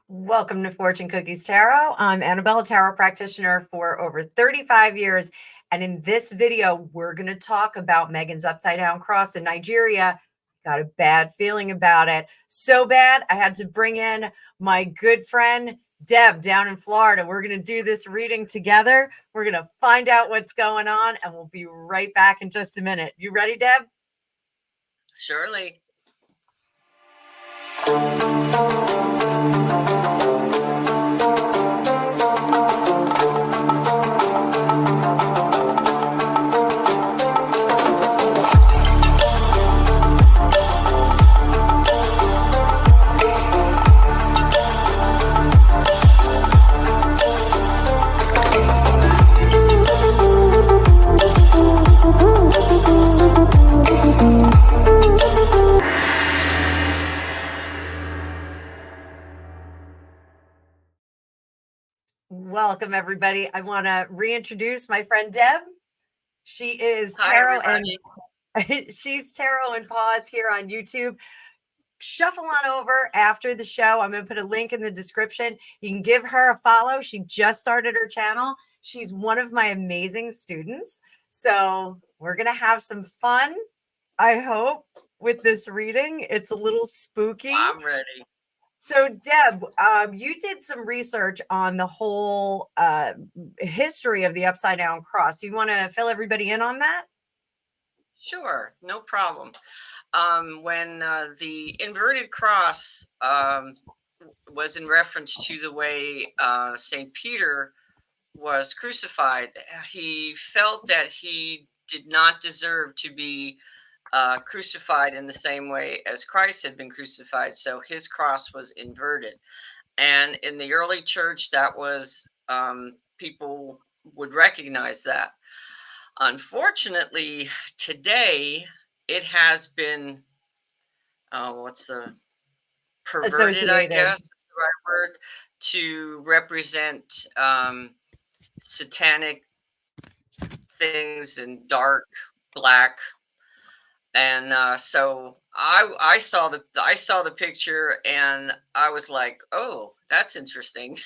Welcome to Fortune Cookies Tarot. I'm Annabelle, a tarot practitioner for over 35 years. And in this video, we're going to talk about Meghan's upside down cross in Nigeria. Got a bad feeling about it. So bad, I had to bring in my good friend, Deb, down in Florida. We're going to do this reading together. We're going to find out what's going on, and we'll be right back in just a minute. You ready, Deb? Surely. Welcome, everybody. I want to reintroduce my friend Deb. She is Tarot she's Tarot and Pause here on YouTube. Shuffle on over after the show. I'm going to put a link in the description. You can give her a follow. She just started her channel. She's one of my amazing students. So we're going to have some fun, I hope, with this reading. It's a little spooky. I'm ready. So, Deb, you did some research on the whole history of the upside down cross. You want to fill everybody in on that? Sure, no problem. When the inverted cross was in reference to the way St. Peter was crucified, he felt that he did not deserve to be crucified in the same way as Christ had been crucified. So his cross was inverted. And in the early church, that was, people would recognize that. Unfortunately, today it has been, what's the perverted, I guess is the right word, to represent satanic things in dark black. And so I saw the picture and I was like, oh, that's interesting.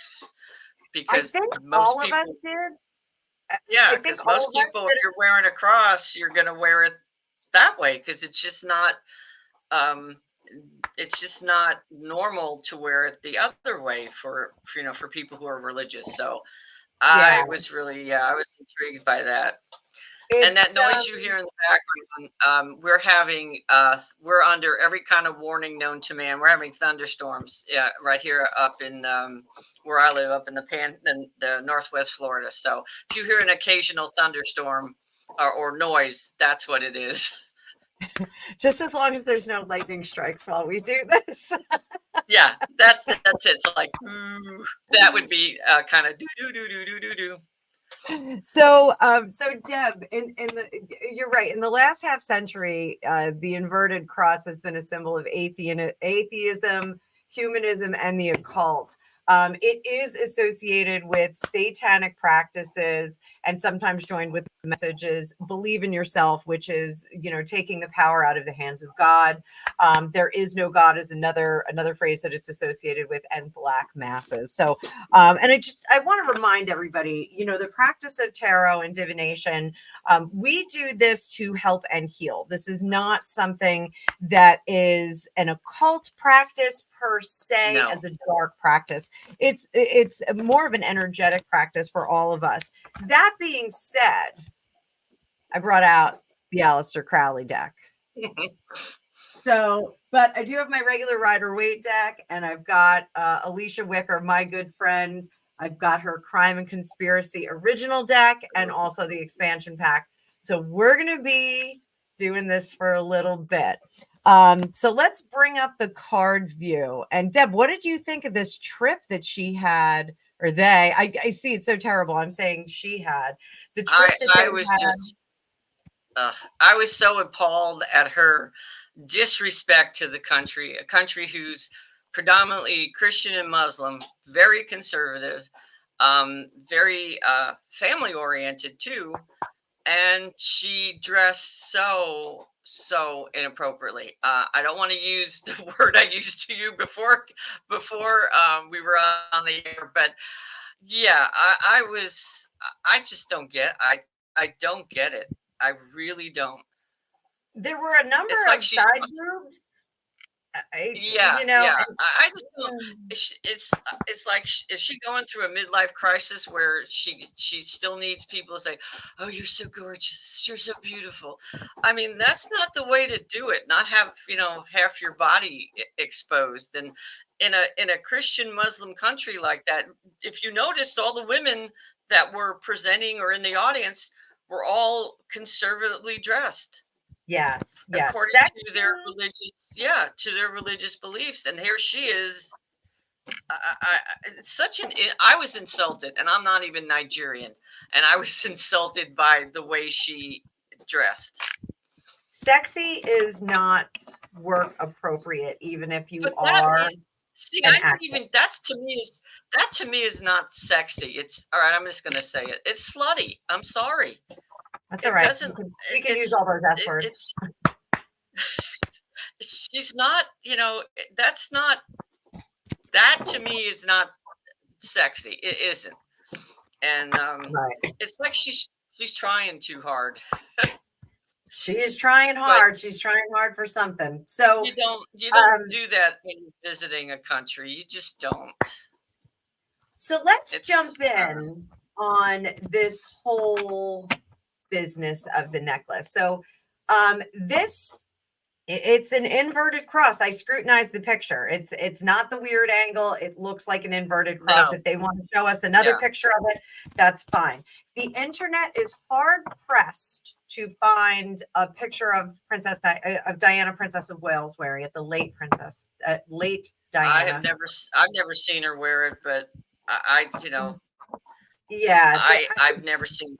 Because I think most all people, of us did. yeah, because most people, if you're wearing a cross, you're going to wear it that way because it's just not normal to wear it the other way for people who are religious. So I was really, I was intrigued by that. And that noise you hear in the background, we're under every kind of warning known to man. We're having thunderstorms right here up in where I live, up in the Northwest Florida. So if you hear an occasional thunderstorm or noise, that's what it is. Just as long as there's no lightning strikes while we do this. Yeah, that's it. It's like that would be kind of do. So Deb, you're right. In the last half century, the inverted cross has been a symbol of atheism, humanism, and the occult. It is associated with satanic practices and sometimes joined with messages, believe in yourself, which is, taking the power out of the hands of God. There is no God is another phrase that it's associated with, and black masses. So, and I want to remind everybody, the practice of tarot and divination, we do this to help and heal. This is not something that is an occult practice per se, as a dark practice. It's more of an energetic practice for all of us. That being said, I brought out the Aleister Crowley deck. So, but I do have my regular Rider-Waite deck, and I've got Alycia Wicker, my good friend. I've got her Crime and Conspiracy original deck and also the expansion pack. So we're going to be doing this for a little bit. So let's bring up the card view. And Deb, what did you think of this trip that she had, or they? I see it's so terrible. I'm saying she had the trip that I was just, I was so appalled at her disrespect to the country, a country who's predominantly Christian and Muslim, very conservative, very family oriented too. and she dressed so inappropriately. I don't want to use the word I used to you before we were on the air, but yeah, I just don't get. I don't get it. I really don't. There were a number It's like of she's side groups. yeah, You know, yeah. and, I just don't. It's like is she going through a midlife crisis where she still needs people to say, "Oh, you're so gorgeous, you're so beautiful." I mean, that's not the way to do it. Not have half your body exposed. And in a Christian Muslim country like that, if you noticed, all the women that were presenting or in the audience were all conservatively dressed yes, according sexy. to their religious beliefs. And here she is. It's such an I was insulted, and I'm not even Nigerian, and I was insulted by the way she dressed. Sexy is not work appropriate, even if you But are see, an I don't actor. even that to me is not sexy. It's all right. I'm just going to say it. It's slutty. I'm sorry. That's all It right. doesn't. We can use all those S It, words. it's she's not. That's not. That to me is not sexy. It isn't. And Right. it's like she's trying too hard. She is trying But hard. She's trying hard for something. So, you don't do that when you're visiting a country. You just don't. so let's It's jump in on this whole business of the necklace. So, this it's an inverted cross. I scrutinized the picture. It's not the weird angle. It looks like an inverted cross. no, If they want to show us another yeah. picture of it, that's fine. The internet is hard pressed to find a picture of Diana, Princess of Wales, wearing it. The late late Diana. I've never seen her wear it, but Yeah, I've never seen.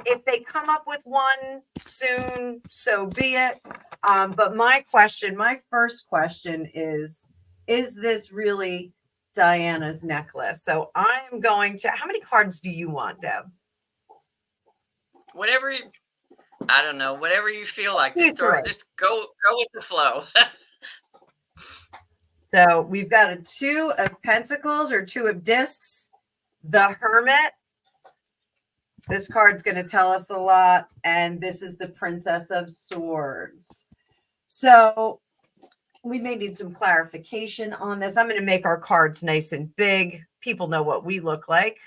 if they come up with one soon, so be it. But my first question is this really Diana's necklace? So I'm going to, how many cards do you want, Deb? Whatever I don't know, whatever you feel like. Just go with the flow. So we've got a 2 of Pentacles or 2 of Discs, the Hermit. This card's going to tell us a lot. And this is the Princess of Swords. So we may need some clarification on this. I'm going to make our cards nice and big. People know what we look like.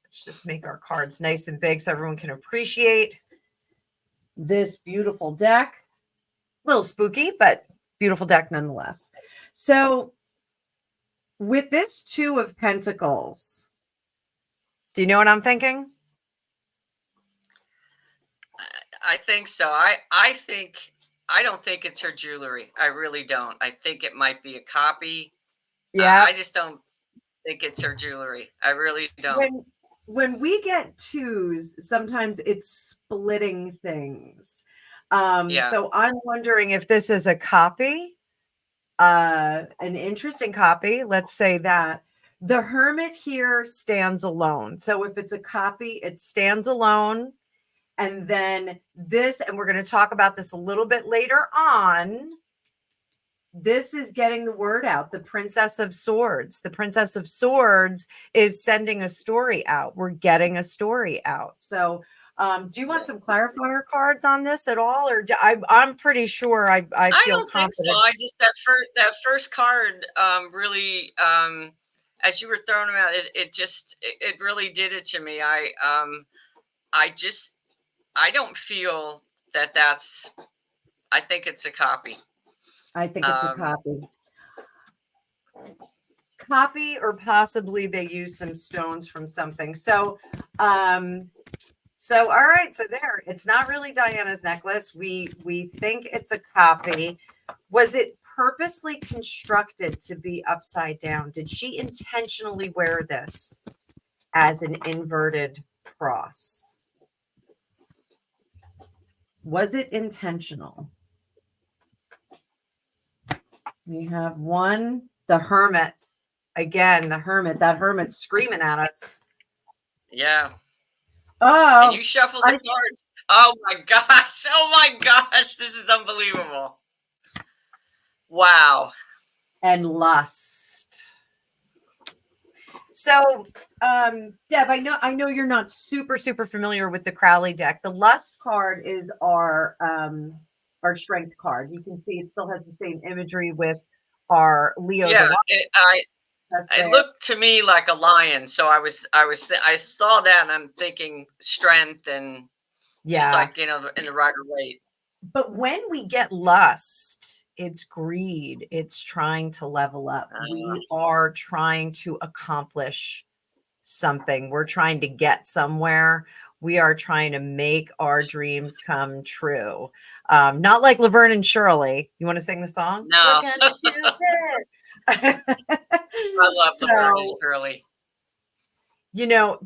Let's just make our cards nice and big so everyone can appreciate this beautiful deck. A little spooky, but beautiful deck nonetheless. So with this 2 of Pentacles, do you know what I'm thinking? I think so. I don't think it's her jewelry. I really don't. I think it might be a copy. Yeah. I just don't think it's her jewelry. I really don't. When we get 2s, sometimes it's splitting things. Yeah. So I'm wondering if this is a copy, an interesting copy. Let's say that. The Hermit here stands alone. So if it's a copy, it stands alone. And then this, and we're going to talk about this a little bit later on. This is getting the word out. The Princess of Swords. The Princess of Swords is sending a story out. We're getting a story out. So do you want some clarifier cards on this at all? Or I'm pretty sure I feel don't confident. think so. I just that first card really as you were throwing them out, it really did it to me. I don't feel that's. I think it's a copy. I think it's a copy, or possibly they use some stones from something. So, so all right. So there, it's not really Diana's necklace. We think it's a copy. Was it purposely constructed to be upside down? Did she intentionally wear this as an inverted cross? Was it intentional? We have 1, the Hermit. Again, the Hermit. That Hermit's screaming at us. Yeah. Oh, And you shuffle the cards. Oh my gosh. Oh my gosh. This is unbelievable. Wow. and lust. So, Deb, I know you're not super familiar with the Crowley deck. The lust card is our strength card. You can see it still has the same imagery with our Leo. Yeah, That's it there. looked to me like a lion. So I saw that and I'm thinking strength and just like, in the Rider-Waite. But when we get lust, it's greed. It's trying to level up. We are trying to accomplish something. We're trying to get somewhere. We are trying to make our dreams come true. Not like Laverne and Shirley. You want to sing the song? No. We're gonna do it. I love Laverne and Shirley.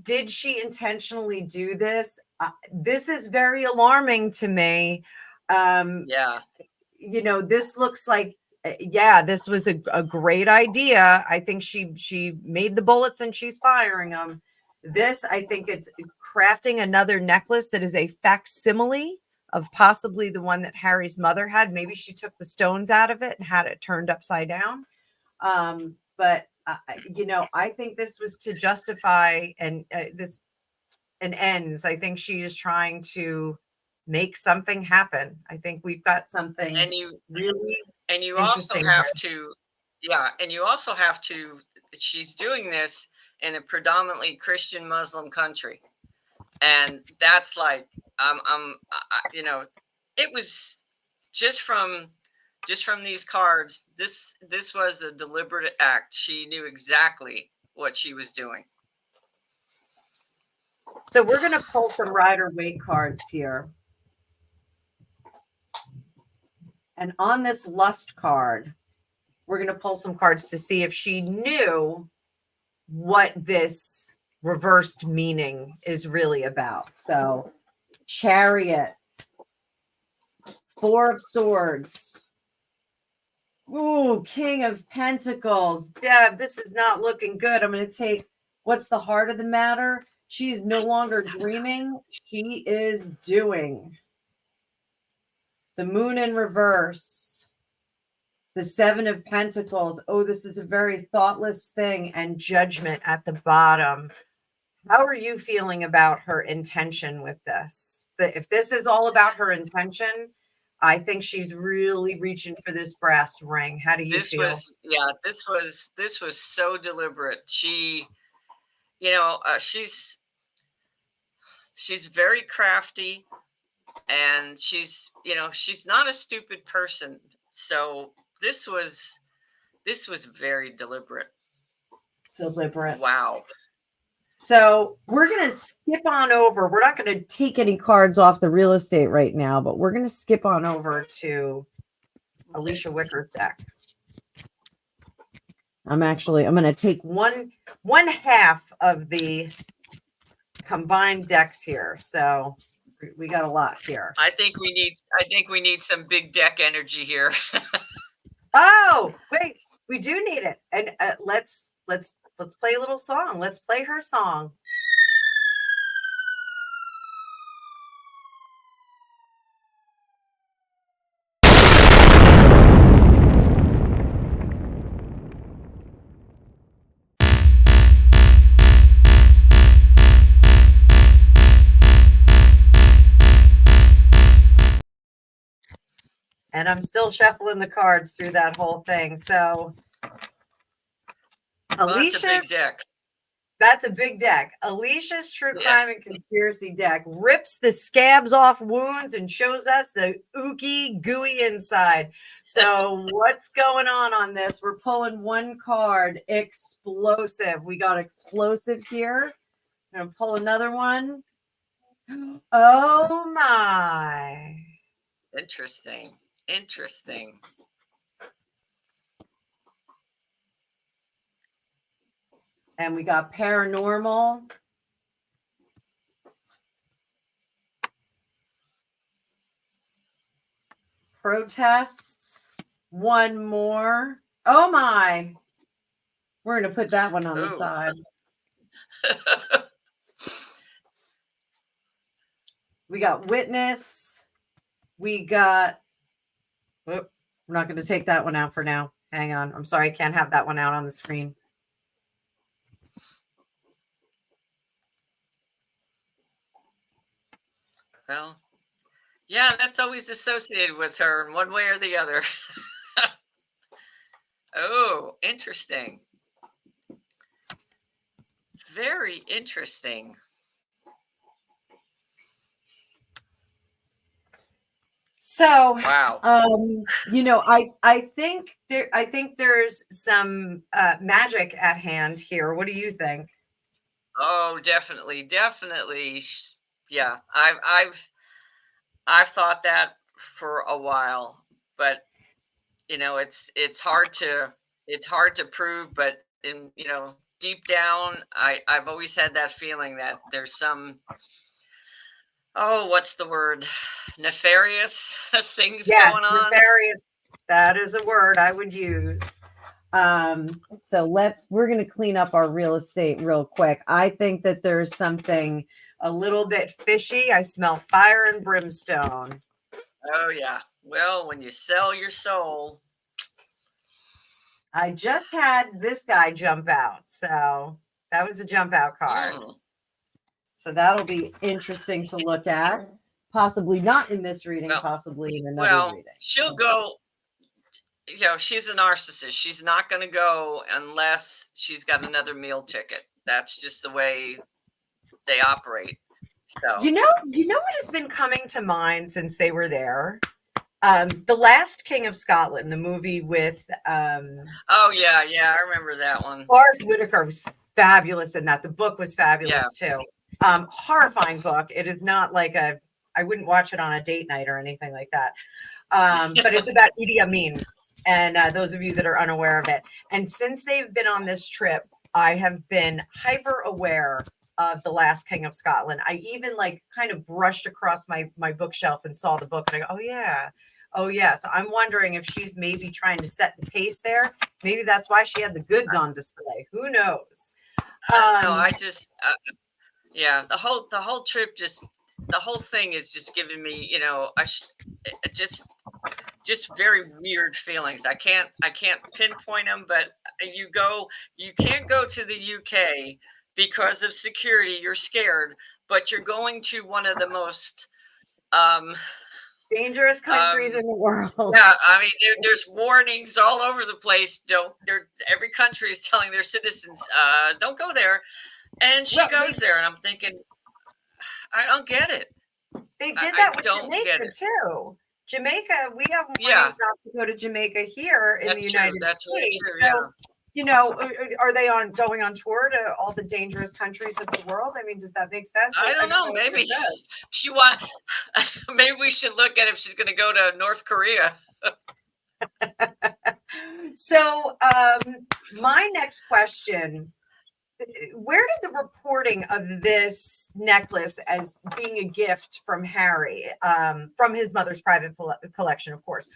Did she intentionally do this? This is very alarming to me. Yeah. This looks like, this was a great idea. I think she made the bullets and she's firing them. This, I think it's crafting another necklace that is a facsimile of possibly the one that Harry's mother had. Maybe she took the stones out of it and had it turned upside down. But I think this was to justify and ends. I think she is trying to make something happen. I think we've got something really and you interesting also have here. to she's doing this in a predominantly Christian Muslim country, and that's like it was just from these cards. This was a deliberate act. She knew exactly what she was doing. So we're going to pull some Rider-Waite cards here. And on this lust card, we're going to pull some cards to see if she knew what this reversed meaning is really about. So Chariot, Four of Swords. Ooh, King of Pentacles. Deb, this is not looking good. I'm going to take, what's the heart of the matter? She is no longer dreaming. She is doing. The Moon in reverse. The Seven of Pentacles. Oh, this is a very thoughtless thing. And Judgment at the bottom. How are you feeling about her intention with this? If this is all about her intention, I think she's really reaching for this brass ring. How do you feel? This was so deliberate. She, she's very crafty, and she's not a stupid person. So this was very deliberate. Deliberate. Wow. So we're going to skip on over. We're not going to take any cards off the real estate right now, but we're going to skip on over to Alycia Wicker's deck. I'm going to take one half of the combined decks here. So we got a lot here. I think we need some big deck energy here. Oh, wait, we do need it. And let's play a little song. Let's play her song. And I'm still shuffling the cards through that whole thing. So Alicia's, that's a big deck. That's a big deck. Alicia's True Crime and Conspiracy deck rips the scabs off wounds and shows us the ooky, gooey inside. So what's going on this? We're pulling one card, Explosive. We got Explosive here. I'm going to pull another one. Oh, my. Interesting. And we got Paranormal. Protests. One more. Oh my. We're going to put that one on the side. We got witness. We got, we're not going to take that one out for now. Hang on. I'm sorry. I can't have that one out on the screen. Well, yeah, that's always associated with her in one way or the other. Oh, interesting. Very interesting. So, wow. I think there's some magic at hand here. What do you think? Oh, definitely. Yeah, I've thought that for a while, but it's hard to prove, but deep down, I've always had that feeling that there's some, oh, what's the word? Nefarious things Yes, going on. nefarious. That is a word I would use. So we're going to clean up our real estate real quick. I think that there's something a little bit fishy. I smell fire and brimstone. Oh yeah. Well, when you sell your soul. I just had this guy jump out. So that was a jump out card. So that'll be interesting to look at. Possibly not in this reading, possibly in another reading. She'll go. She's a narcissist. She's not going to go unless she's got another meal ticket. That's just the way they operate. So you know what has been coming to mind since they were there? The Last King of Scotland, the movie with oh yeah, I remember that one. Wicker was fabulous in that. The book was fabulous too. Horrifying book. It is not like I wouldn't watch it on a date night or anything like that. But it's about Idi Amin, and those of you that are unaware of it. And since they've been on this trip, I have been hyper aware of The Last King of Scotland. I even kind of brushed across my bookshelf and saw the book, and I go, oh yeah. So I'm wondering if she's maybe trying to set the pace there. Maybe that's why she had the goods on display. Who knows? No, I just the whole trip, the whole thing is just giving me just very weird feelings. I can't pinpoint them, but you can't go to the UK because of security. You're scared, but you're going to one of the most dangerous countries in the world. Yeah, I mean, there's warnings all over the place. Every country is telling their citizens, don't go there. And she goes there, and I'm thinking, I don't get it. They did that with Jamaica too. Jamaica, we have warnings not to go to Jamaica here in the United States. So, are they going on tour to all the dangerous countries of the world? I mean, does that make sense? I don't know. Maybe maybe we should look at if she's going to go to North Korea. So, my next question: where did the reporting of this necklace as being a gift from Harry, from his mother's private collection, of course?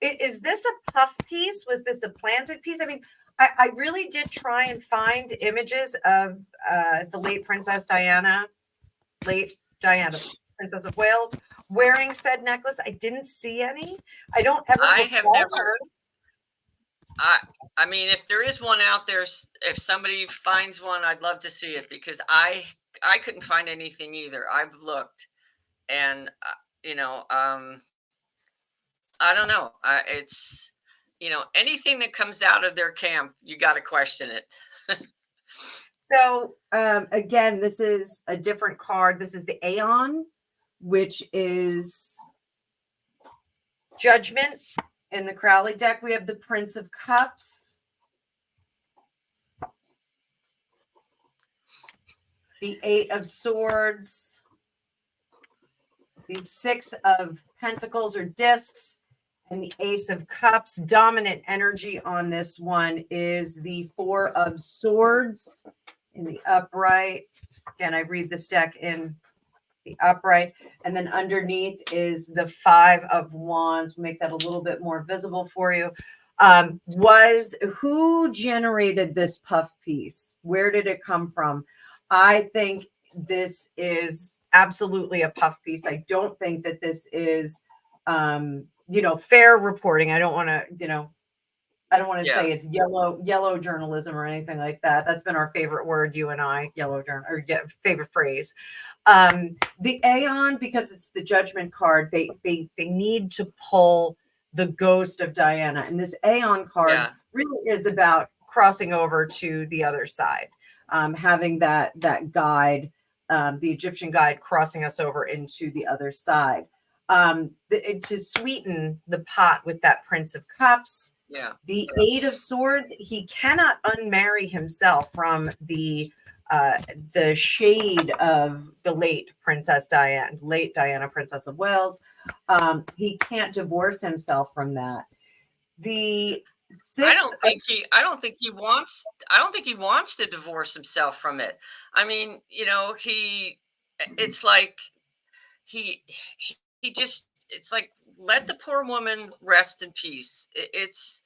Is this a puff piece? Was this a planted piece? I mean, I really did try and find images of the late Princess Diana, Princess of Wales, wearing said necklace. I didn't see any. I have never. I mean, if there is one out there, if somebody finds one, I'd love to see it, because I couldn't find anything either. I've looked, and I don't know. It's anything that comes out of their camp, you got to question it. So again, this is a different card. This is the Aeon, which is Judgment. In the Crowley deck, we have the Prince of Cups, the Eight of Swords, the Six of Pentacles or discs, and the Ace of Cups. Dominant energy on this one is the Four of Swords in the upright. Again, I read this deck in the upright, and then underneath is the Five of Wands. We'll make that a little bit more visible for you. Who generated this puff piece? Where did it come from? I think this is absolutely a puff piece. I don't think that this is, fair reporting. I don't want to, I don't want to say it's yellow journalism or anything like that. That's been our favorite word, you and I, yellow journal, or favorite phrase. The Aeon, because it's the Judgment card, they need to pull the ghost of Diana, and this Aeon card really is about crossing over to the other side, having that guide, the Egyptian guide, crossing us over into the other side, to sweeten the pot with that Prince of Cups. The Eight of Swords, he cannot unmarry himself from the shade of the late Diana, Princess of Wales. He can't divorce himself from that. The I don't think he wants to divorce himself from it. I mean, it's like he just, it's like, let the poor woman rest in peace. It's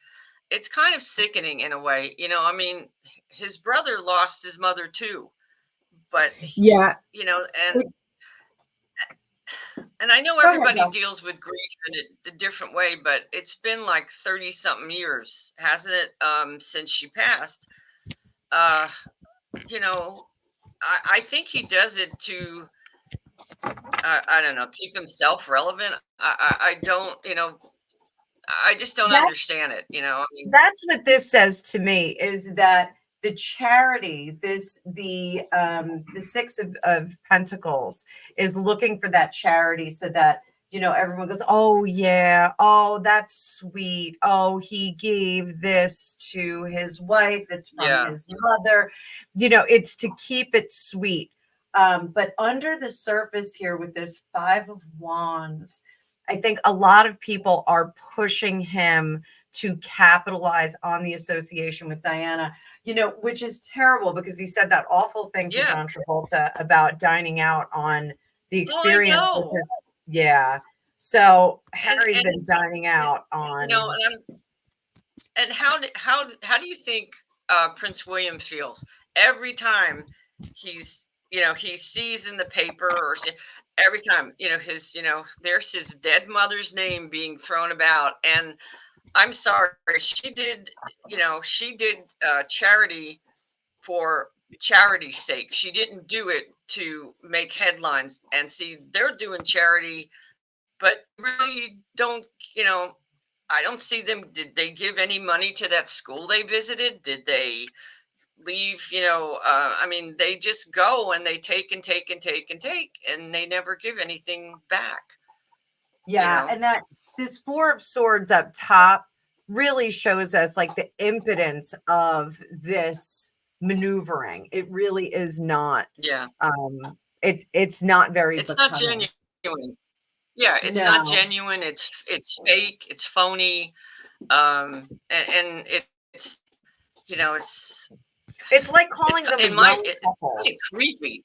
kind of sickening in a way, I mean, his brother lost his mother too, but and I know everybody deals with grief in a different way, but it's been like 30 something years, hasn't it? Since she passed. I think he does it to, I don't know, keep himself relevant. I don't, I just don't understand it. I mean, that's what this says to me, is that the charity, the Six of Pentacles is looking for that charity, so that, everyone goes, oh yeah, oh, that's sweet. Oh, he gave this to his wife. It's from his mother. It's to keep it sweet. But under the surface here with this Five of Wands, I think a lot of people are pushing him to capitalize on the association with Diana, which is terrible, because he said that awful thing to John Travolta about dining out on the experience with his. Yeah. So Harry's been dining out on. And how do you think Prince William feels every time he's, he sees in the paper, or every time, there's his dead mother's name being thrown about? And I'm sorry, she did charity for charity's sake. She didn't do it to make headlines. And see, they're doing charity, but really don't, I don't see them. Did they give any money to that school they visited? Did they leave? I mean, they just go and they take and take and take and take, and they never give anything back. Yeah. And that this Four of Swords up top really shows us like the impotence of this maneuvering. It really is not. It's not very. It's not genuine. Yeah, it's not genuine. It's fake. It's phony. And it's it's like calling them a young couple. It's creepy.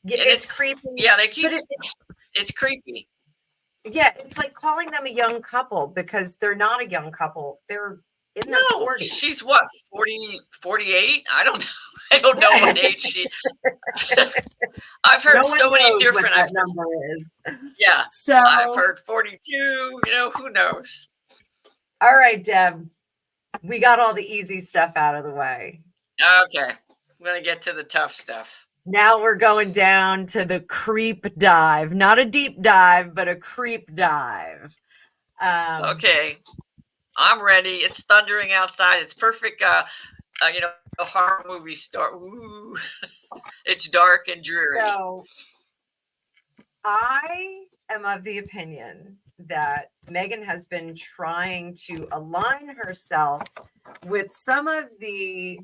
Yeah, it's creepy. Yeah, they keep. It's creepy. Yeah, it's like calling them a young couple, because they're not a young couple. They're in their 40s. She's what, 40, 48? I don't know. I don't know what age she. I've heard so many different. What that number is. Yeah. So I've heard 42. Who knows? All right, Deb. We got all the easy stuff out of the way. Okay, I'm gonna get to the tough stuff. Now we're going down to the creep dive. Not a deep dive, but a creep dive. Okay, I'm ready. It's thundering outside. It's perfect. A horror movie start. Ooh, it's dark and dreary. So, I am of the opinion that Meghan has been trying to align herself with some of the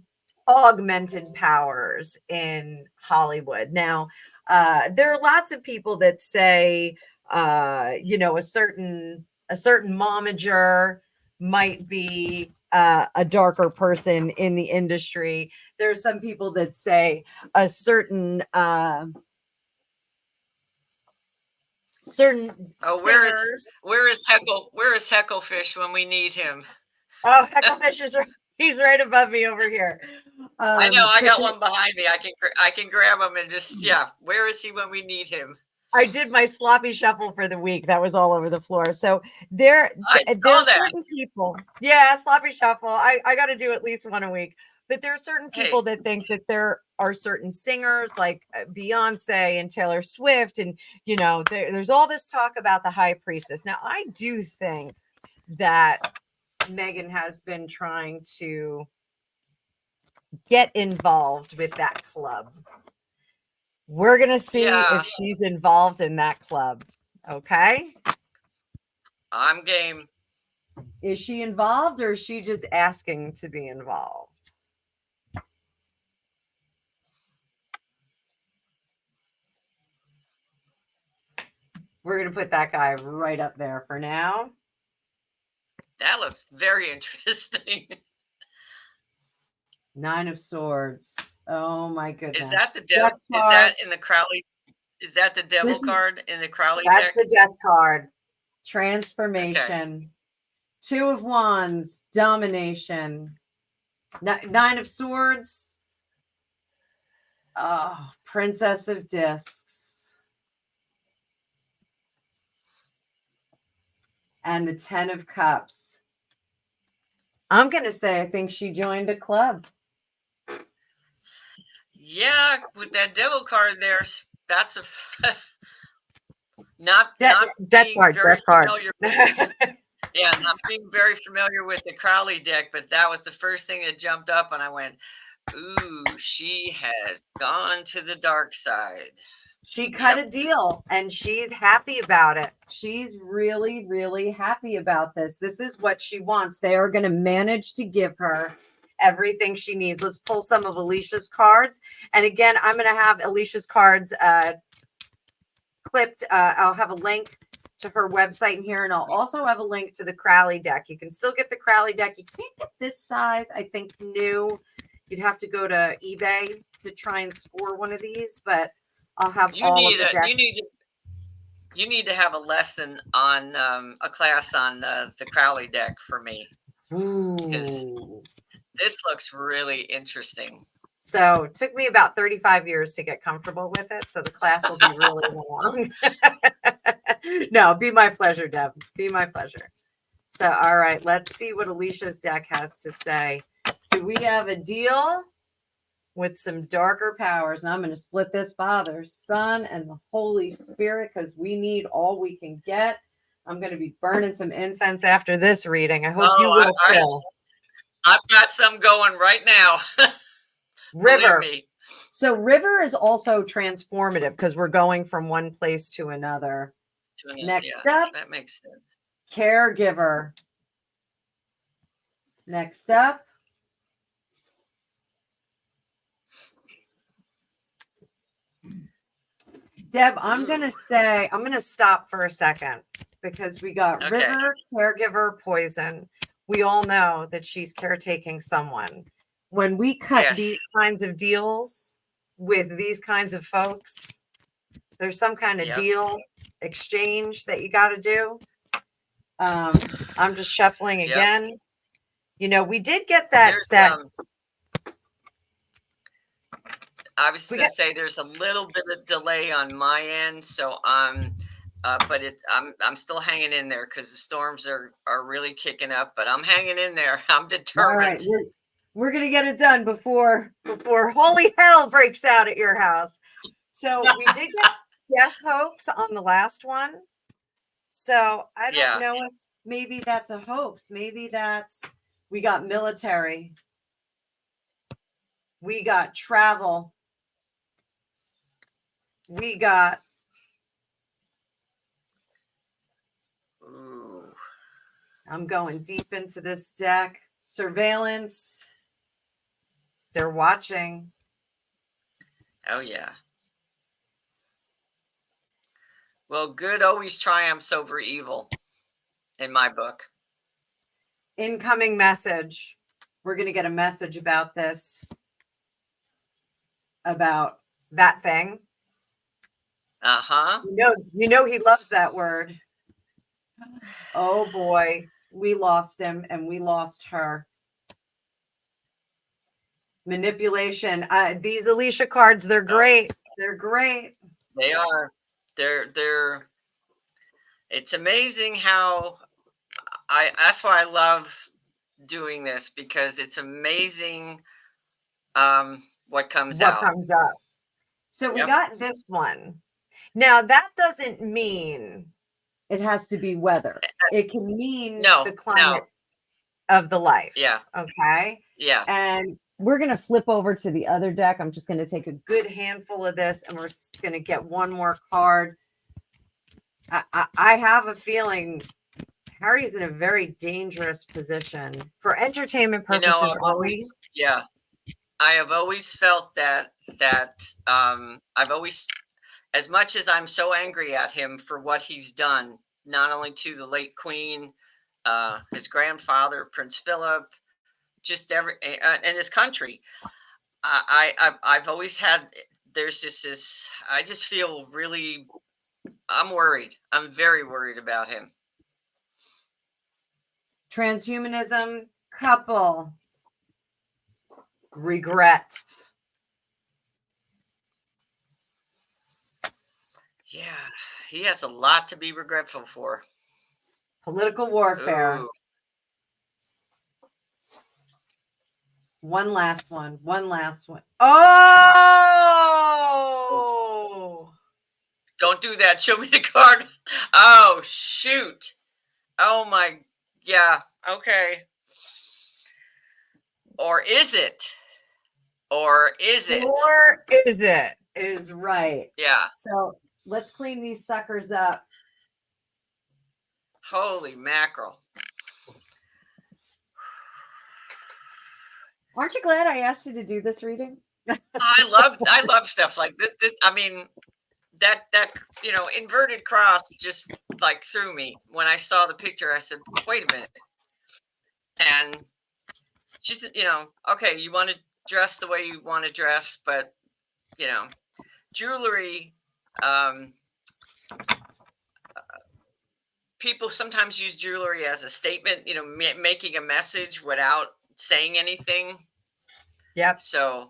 augmented powers in Hollywood. Now, there are lots of people that say, a certain momager might be a darker person in the industry. There are some people that say a certain where is Hecklefish when we need him? Oh, Hecklefish is he's right above me over here. I know. I got Tiffany- one behind me. I can grab him and just Where is he when we need him? I did my sloppy shuffle for the week. That was all over the floor. So there I there saw are that. certain people. Yeah, sloppy shuffle. I got to do at least one a week. But there are certain people Hey. that think that there are certain singers like Beyonce and Taylor Swift, and there's all this talk about the high priestess. Now, I do think that Meghan has been trying to get involved with that club. We're going to see if she's involved in that club. Okay. I'm game. Is she involved, or is she just asking to be involved? We're going to put that guy right up there for now. That looks very interesting. 9 of Swords. Oh my goodness. Is that the devil? Is that in the Crowley? Is that the devil card in the Crowley That's deck? the death card. Transformation. Okay. 2 of Wands. Domination. 9 of Swords. Oh, Princess of Discs. And the 10 of Cups. I'm going to say I think she joined a club. Yeah, with that devil card there, that's a not death being card, very familiar with not being very familiar with the Crowley deck, but that was the first thing that jumped up, and I went, ooh, she has gone to the dark side. She cut a deal, and she's happy about it. She's really, really happy about this. This is what she wants. They are going to manage to give her everything she needs. Let's pull some of Alicia's cards. And again, I'm going to have Alicia's cards clipped. I'll have a link to her website in here, and I'll also have a link to the Crowley deck. You can still get the Crowley deck. You can't get this size, I think, new. You'd have to go to eBay to try and score one of these, but I'll have you need to have a lesson on a class on the Crowley deck for me, because this looks really interesting. So it took me about 35 years to get comfortable with it, so the class will be really long. No, be my pleasure, Deb. Be my pleasure. So, all right, let's see what Alicia's deck has to say. Do we have a deal with some darker powers? And I'm going to split this Father, Son, and the Holy Spirit, because we need all we can get. I'm going to be burning some incense after this reading. I hope you will too. I've got some going right now. River. So River is also transformative because we're going from one place to another. Next up, that makes sense. Caregiver. Next up, Deb, I'm going to stop for a second because we got River, Caregiver, Poison. We all know that she's caretaking someone. When we cut these kinds of deals with these kinds of folks, there's some kind of deal exchange that you got to do. I'm just shuffling again. We did get that. I was going to say there's a little bit of delay on my end, so but I'm still hanging in there because the storms are really kicking up. But I'm hanging in there. I'm determined. All right, we're gonna get it done before holy hell breaks out at your house. So we did get death hoax on the last one. So I don't know if maybe that's a hoax. Maybe we got military. We got travel. We got. Ooh. I'm going deep into this deck. Surveillance. They're watching. Oh, yeah. Well, good always triumphs over evil in my book. Incoming message. We're going to get a message about this. About that thing. Uh-huh. You know he loves that word. Oh boy, we lost him and we lost her. Manipulation. These Alycia cards, they're great. They're great. They are. They're. It's amazing how that's why I love doing this, because it's amazing what comes What out. comes up. So we Yep. got this one. Now that doesn't mean it has to be weather. It can mean the climate of the life. Yeah. Okay. Yeah. And we're going to flip over to the other deck. I'm just going to take a good handful of this and we're going to get one more card. I have a feeling Harry is in a very dangerous position for entertainment purposes. I have always felt that I've always, as much as I'm so angry at him for what he's done, not only to the late Queen, his grandfather, Prince Philip, just and his country. I've always had, there's just this, I just feel really, I'm worried. I'm very worried about him. Transhumanism, couple, regret. Yeah, he has a lot to be regretful for. Political warfare. Ooh. One last one. Oh! Don't do that. Show me the card. Oh, shoot. Oh, my. Yeah. Okay. Or is it? Or is it? Or is it? Is right. Yeah. So let's clean these suckers up. Holy mackerel. Aren't you glad I asked you to do this reading? I love stuff like this. I mean, that inverted cross just like threw me when I saw the picture. I said, wait a minute. And she's, okay, you want to dress the way you want to dress, but jewelry, people sometimes use jewelry as a statement, making a message without saying anything. Yep. So,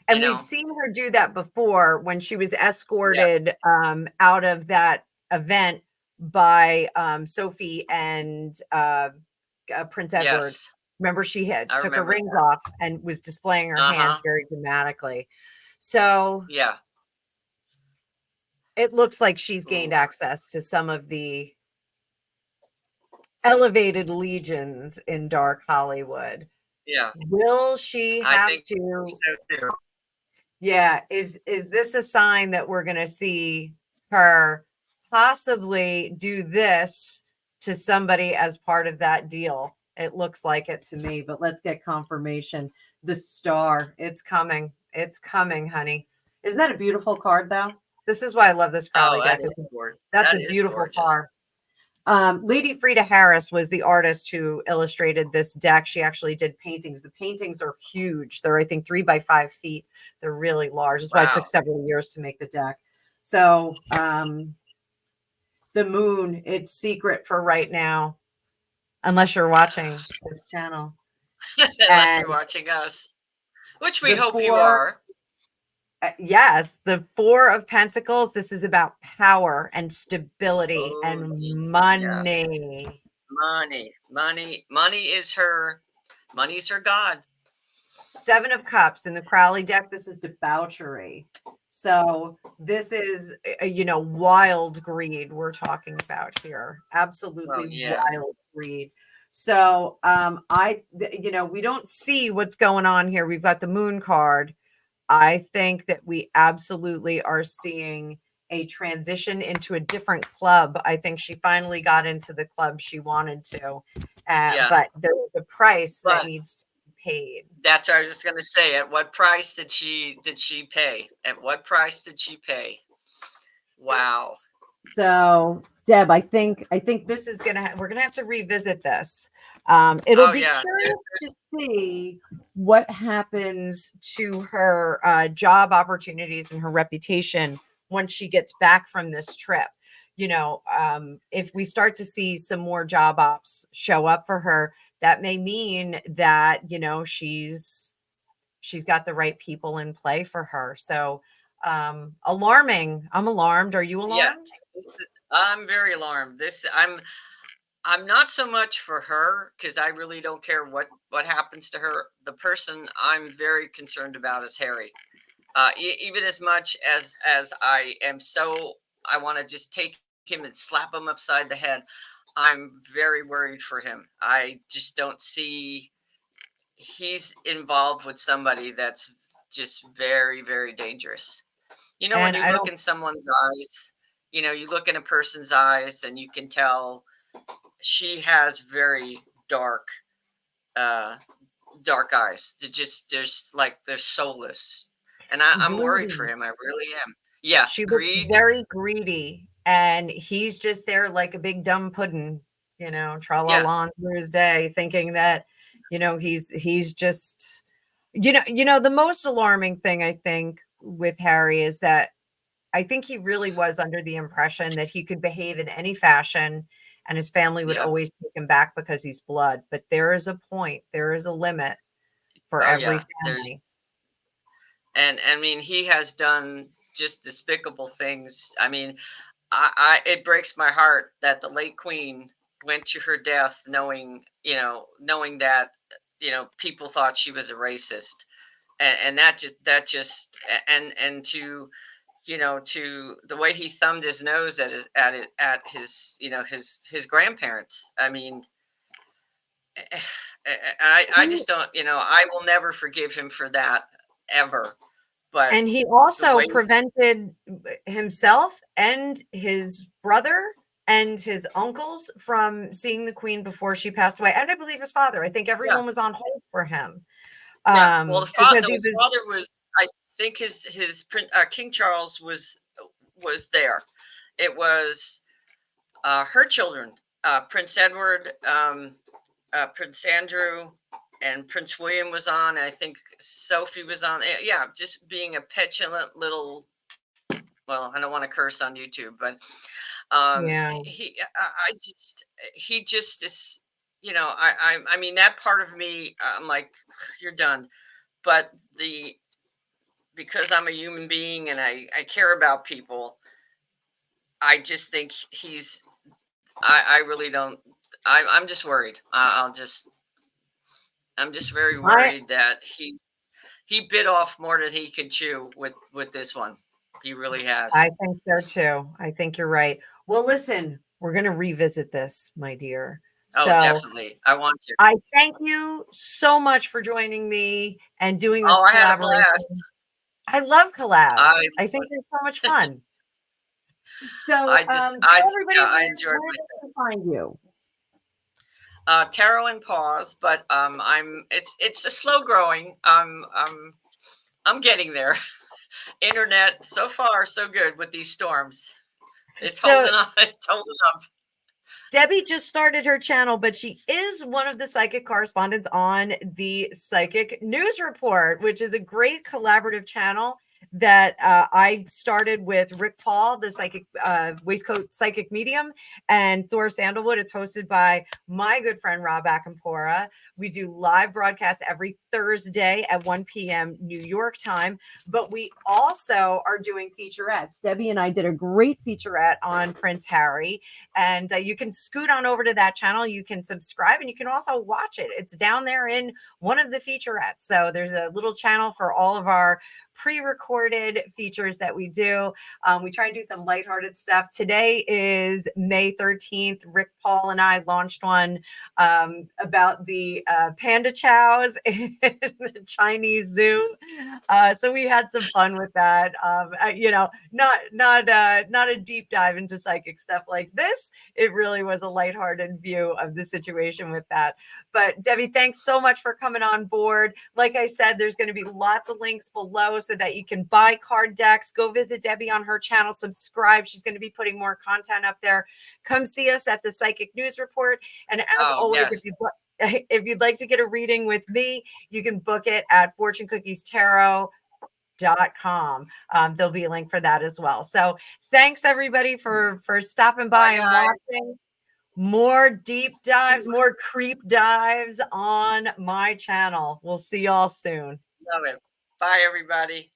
and we've seen her do that before when she was escorted out of that event by Sophie and Prince Edward. Yes. Remember, she took her rings off and was displaying her hands very dramatically. So yeah, it looks like she's gained access to some of the elevated legions in dark Hollywood. Yeah. Will she have to? So too. Yeah. Is this a sign that we're going to see her possibly do this to somebody as part of that deal? It looks like it to me, but let's get confirmation. The star, it's coming. It's coming, honey. Isn't that a beautiful card, though? This is why I love this Crowley deck. That's a beautiful card. Lady Frida Harris was the artist who illustrated this deck. She actually did paintings. The paintings are huge. They're, I think, 3 by 5 feet. They're really large. That's why it took several years to make the deck. So the moon, it's secret for right now, unless you're watching this channel. Unless you're watching us, which we hope you are. Yes, the 4 of Pentacles. This is about power and stability and money. Yeah. Money is her god. 7 of Cups in the Crowley deck. This is debauchery. So this is, wild greed we're talking about here. Absolutely wild greed. So we don't see what's going on here. We've got the moon card. I think that we absolutely are seeing a transition into a different club. I think she finally got into the club she wanted to, but there was a price that needs to be paid. That's what I was just going to say. At what price did she pay? At what price did she pay? Wow. So, Deb, I think this is we're gonna have to revisit this. It'll be curious to see what happens to her job opportunities and her reputation once she gets back from this trip. If we start to see some more job ops show up for her, that may mean that she's she's got the right people in play for her. So alarming. I'm alarmed. Are you Yeah, alarmed? I'm very alarmed. I'm not so much for her because I really don't care what happens to her. The person I'm very concerned about is Harry. Even as much as I want to just take him and slap him upside the head. I'm very worried for him. I just don't see he's involved with somebody that's just very, very dangerous. When And you I look don't, in someone's eyes, you look in a person's eyes and you can tell she has very dark, uh, dark eyes. They're soulless, and I'm worried for greedy. him. I really am. Yeah, She looks greed. very greedy, and he's just there like a big dumb pudding, tra la Yeah, la through his day, thinking that, he's just, the most alarming thing I think with Harry is that I think he really was under the impression that he could behave in any fashion and his family would yeah. always take him back because he's blood. But there is a point, there is a limit for Oh every yeah. There's family. and I mean he has done just despicable things. I mean, I it breaks my heart that the late queen went to her death knowing that people thought she was a racist, and that just and to the way he thumbed his nose at his his grandparents. I mean, I He just don't, I will never forgive him for that ever. But And he the also way, prevented himself and his brother and his uncles from seeing the queen before she passed away. And I believe his father. I think yeah, everyone was on hold for him. yeah. Well, the father, Because he his was, father was, I think King Charles was there. It was her children, Prince Edward, Prince Andrew, and Prince William was on. And I think Sophie was on. Yeah, just being a petulant little. Well, I don't want to curse on YouTube, but yeah. I just he just is. I mean that part of me. I'm like, you're done. But because I'm a human being and I care about people, I just think I really don't. I'm just worried. I'm just very I worried that he bit off more than he could chew with this one. He really I has. think so too. I think you're right. Well, listen, we're going to revisit this, my dear. Oh, So definitely. I want to. I thank you so much for joining me and doing this Oh, I had a collaboration. blast. I love I collabs. I think they're so much fun. So, tell everybody yeah, I enjoyed where myself. they can find you. Tarot and pause, but it's a slow growing. I'm getting there. Internet, so far so good with these storms. It's So, holding on. It's holding up. Debbie just started her channel, but she is one of the psychic correspondents on the Psychic News Report, which is a great collaborative channel that I started with Rick Paul, the psychic waistcoat psychic medium, and Thor Sandalwood. It's hosted by my good friend Rob Akampora. We do live broadcasts every Thursday at 1 p.m. New York time, but we also are doing featurettes. Debbie and I did a great featurette on Prince Harry, and you can scoot on over to that channel. You can subscribe and you can also watch it. It's down there in one of the featurettes. So there's a little channel for all of our pre-recorded features that we do. We try and do some lighthearted stuff. Today is May 13th. Rick Paul and I launched one about the panda chows in the Chinese zoo. So we had some fun with that. Not a deep dive into psychic stuff like this. It really was a lighthearted view of the situation with that. But Debbie, thanks so much for coming on board. Like I said, there's going to be lots of links below so that you can buy card decks. Go visit Debbie on her channel, subscribe. She's going to be putting more content up there. Come see us at the Psychic News Report. And as Oh always, yes. if you'd like to get a reading with me, you can book it at fortunecookiestarot.com. There'll be a link for that as well. So thanks everybody for stopping by Bye and guys. watching. More deep dives, more creep dives on my channel. We'll see y'all soon. Love it. Bye, everybody.